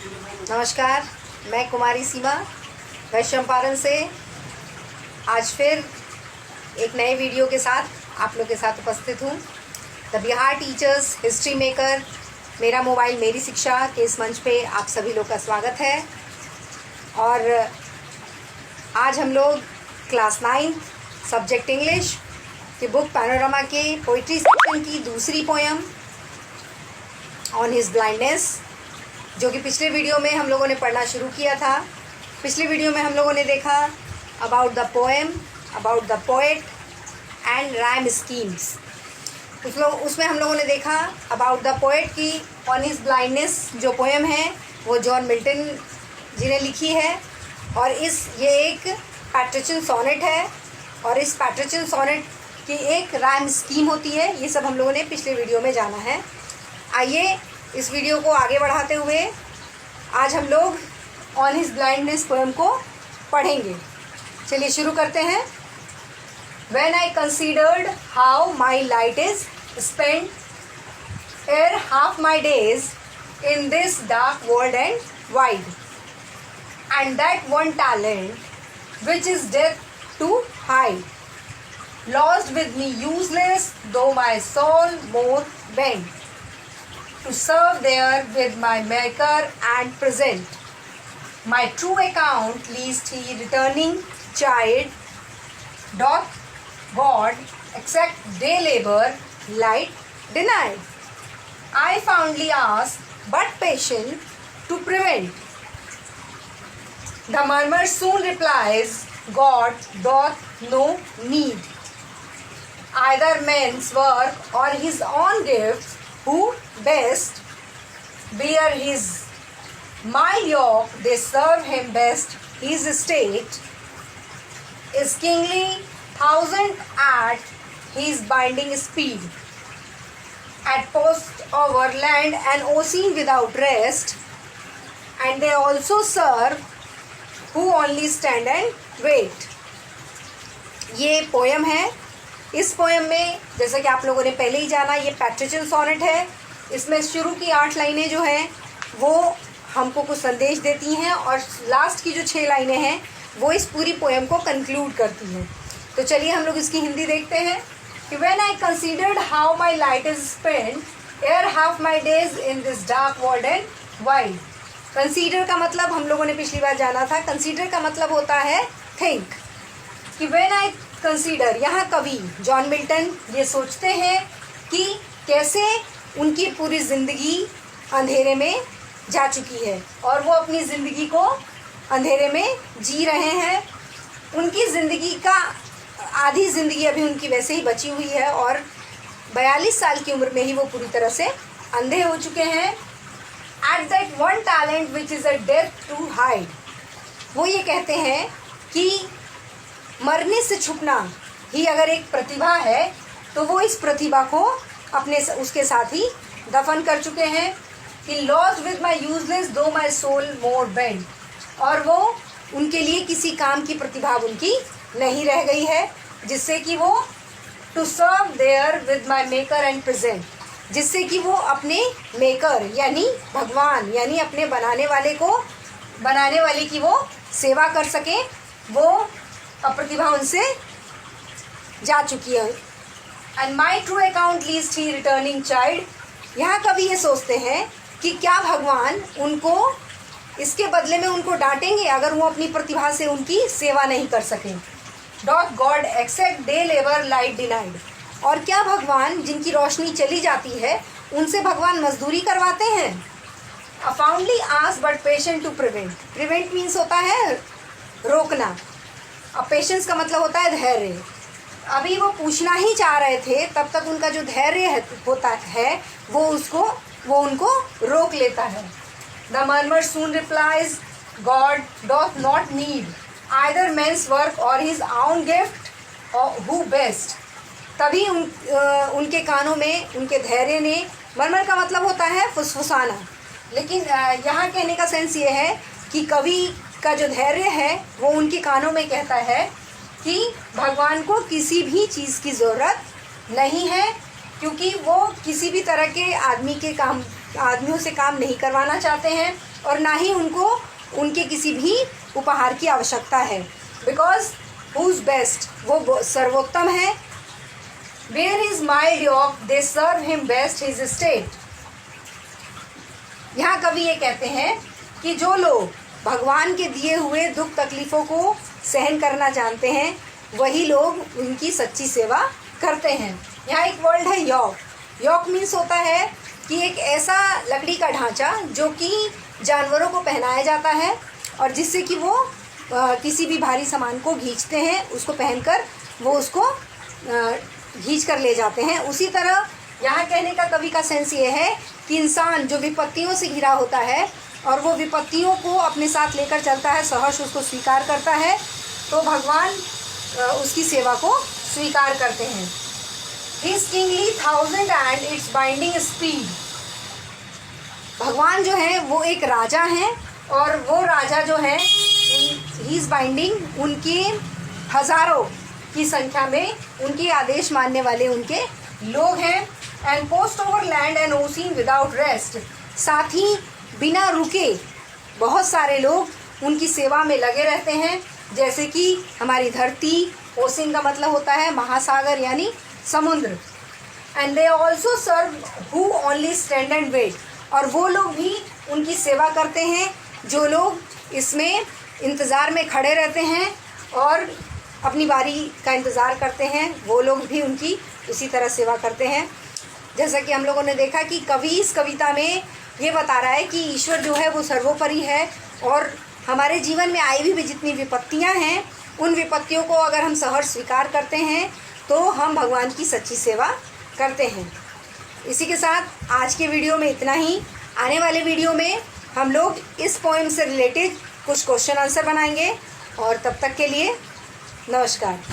नमस्कार, मैं कुमारी सीमा वैश्य चंपारण से आज फिर एक नए वीडियो के साथ आप लोग के साथ उपस्थित हूँ। The Bihar teachers history maker मेरा मोबाइल मेरी शिक्षा के इस मंच पे आप सभी लोग का स्वागत है। और आज हम लोग क्लास 9 सब्जेक्ट इंग्लिश की बुक पैनोरामा के पोइट्री सेक्शन की दूसरी पोयम ऑन हिज ब्लाइंडनेस, जो कि पिछले वीडियो में हम लोगों ने पढ़ना शुरू किया था। पिछले वीडियो में हम लोगों ने देखा about the poem, about the poet and rhyme schemes. उसमें हम लोगों ने देखा अबाउट द पोएट की ऑन हिज ब्लाइंडनेस जो पोएम है वो जॉन मिल्टन जी ने लिखी है। और ये एक पैट्रिचन सोनेट है और इस पैट्रिचन सोनेट की एक राइम स्कीम होती है। ये सब हम लोगों ने पिछले वीडियो में जाना है। आइए इस वीडियो को आगे बढ़ाते हुए आज हम लोग ऑन हिज ब्लाइंडनेस पोएम को पढ़ेंगे। चलिए शुरू करते हैं। When I considered how my light is spent ere half my days in this dark world and wide, and that one talent which is death to hide, lost with me useless though my soul more bent to serve there with my maker and present my true account, least he returning child doth God accept day labor light denied. I fondly ask but patient to prevent. The murmur soon replies, God doth no need either man's work or his own gifts, who best bear his mild yoke, they serve him best. His estate is kingly, thousand at his binding speed. At post over land and ocean without rest, and they also serve who only stand and wait. ये poem है। इस poem में जैसा कि आप लोगों ने पहले ही जाना, ये पैट्रिचन सोनेट है। इसमें शुरू की 8 लाइनें जो हैं वो हमको कुछ संदेश देती हैं और लास्ट की जो 6 लाइनें हैं वो इस पूरी पोयम को कंक्लूड करती हैं। तो चलिए हम लोग इसकी हिंदी देखते हैं कि when I considered how my light is spent air half my days in this dark world and wide. Consider का मतलब हम लोगों ने पिछली बार जाना था। कंसीडर का मतलब होता है थिंक। कि व्हेन आई कंसीडर, यहाँ कवि जॉन मिल्टन ये सोचते हैं कि कैसे उनकी पूरी ज़िंदगी अंधेरे में जा चुकी है और वो अपनी ज़िंदगी को अंधेरे में जी रहे हैं। उनकी ज़िंदगी का आधी ज़िंदगी अभी उनकी वैसे ही बची हुई है और 42 साल की उम्र में ही वो पूरी तरह से अंधे हो चुके हैं। At that one talent which is a death to hide, वो ये कहते हैं कि मरने से छुपना ही अगर एक प्रतिभा है तो वो इस प्रतिभा को अपने उसके साथ ही दफन कर चुके हैं। कि लॉस्ट विद माई यूजलेस दो माई सोल मोर बेंड, और वो उनके लिए किसी काम की प्रतिभा उनकी नहीं रह गई है जिससे कि वो to serve there with my maker and present, जिससे कि वो अपने मेकर यानी भगवान यानी अपने बनाने वाले की वो सेवा कर सकें। वो प्रतिभा उनसे जा चुकी है। And my true account least he returning child, यहाँ कभी ये सोचते हैं कि क्या भगवान उनको इसके बदले में उनको डांटेंगे अगर वो अपनी प्रतिभा से उनकी सेवा नहीं कर सकें। Doth God exact day labour light denied, और क्या भगवान जिनकी रोशनी चली जाती है उनसे भगवान मजदूरी करवाते हैं। अफाउंडली ask but patient to prevent, prevent means होता है रोकना, अब पेशेंस का मतलब होता है धैर्य। अभी वो पूछना ही चाह रहे थे तब तक उनका जो धैर्य होता है वो उनको रोक लेता है। The murmur soon replies God doth not need either man's work or his own gift और हु बेस्ट, तभी उनके कानों में उनके धैर्य ने, मर्मर का मतलब होता है फुसफुसाना, लेकिन यहाँ कहने का सेंस ये है कि कवि का जो धैर्य है वो उनके कानों में कहता है कि भगवान को किसी भी चीज़ की ज़रूरत नहीं है, क्योंकि वो किसी भी तरह के आदमियों से काम नहीं करवाना चाहते हैं। और ना ही उनको उनके किसी भी उपहार की आवश्यकता है। बिकॉज हु इज़ बेस्ट, वो सर्वोत्तम है। Where is mild yoke they serve him best his state. यहाँ कवि ये कहते हैं कि जो लोग भगवान के दिए हुए दुख तकलीफ़ों को सहन करना जानते हैं वही लोग उनकी सच्ची सेवा करते हैं। यहाँ एक वर्ड है यॉक। यॉक मीन्स होता है कि एक ऐसा लकड़ी का ढांचा जो कि जानवरों को पहनाया जाता है और जिससे कि वो किसी भी भारी सामान को खींचते हैं, उसको पहनकर वो उसको खींच कर ले जाते हैं। उसी तरह यहाँ कहने का कवि का सेंस ये है कि इंसान जो विपत्तियों से घिरा होता है और वो विपत्तियों को अपने साथ लेकर चलता है, सहर्ष उसको स्वीकार करता है, तो भगवान उसकी सेवा को स्वीकार करते हैं। His kingly thousand and its binding speed। भगवान जो है वो एक राजा हैं और वो राजा जो है ही इज़ बाइंडिंग, उनके हज़ारों की संख्या में उनके आदेश मानने वाले उनके लोग हैं। And post over land and ocean without rest. साथ ही बिना रुके बहुत सारे लोग उनकी सेवा में लगे रहते हैं, जैसे कि हमारी धरती, ओशियन का मतलब होता है महासागर यानी समुद्र। And they also serve who only stand and wait. और वो लोग भी उनकी सेवा करते हैं जो लोग इसमें इंतज़ार में खड़े रहते हैं और अपनी बारी का इंतज़ार करते हैं, वो लोग भी उनकी उसी तरह सेवा करते हैं। जैसा कि हम लोगों ने देखा कि कवि इस कविता में ये बता रहा है कि ईश्वर जो है वो सर्वोपरि है और हमारे जीवन में आई हुई भी जितनी विपत्तियां हैं उन विपत्तियों को अगर हम सहर्ष स्वीकार करते हैं तो हम भगवान की सच्ची सेवा करते हैं। इसी के साथ आज के वीडियो में इतना ही। आने वाले वीडियो में हम लोग इस पोएम से रिलेटेड कुछ क्वेश्चन आंसर बनाएंगे और तब तक के लिए नमस्कार।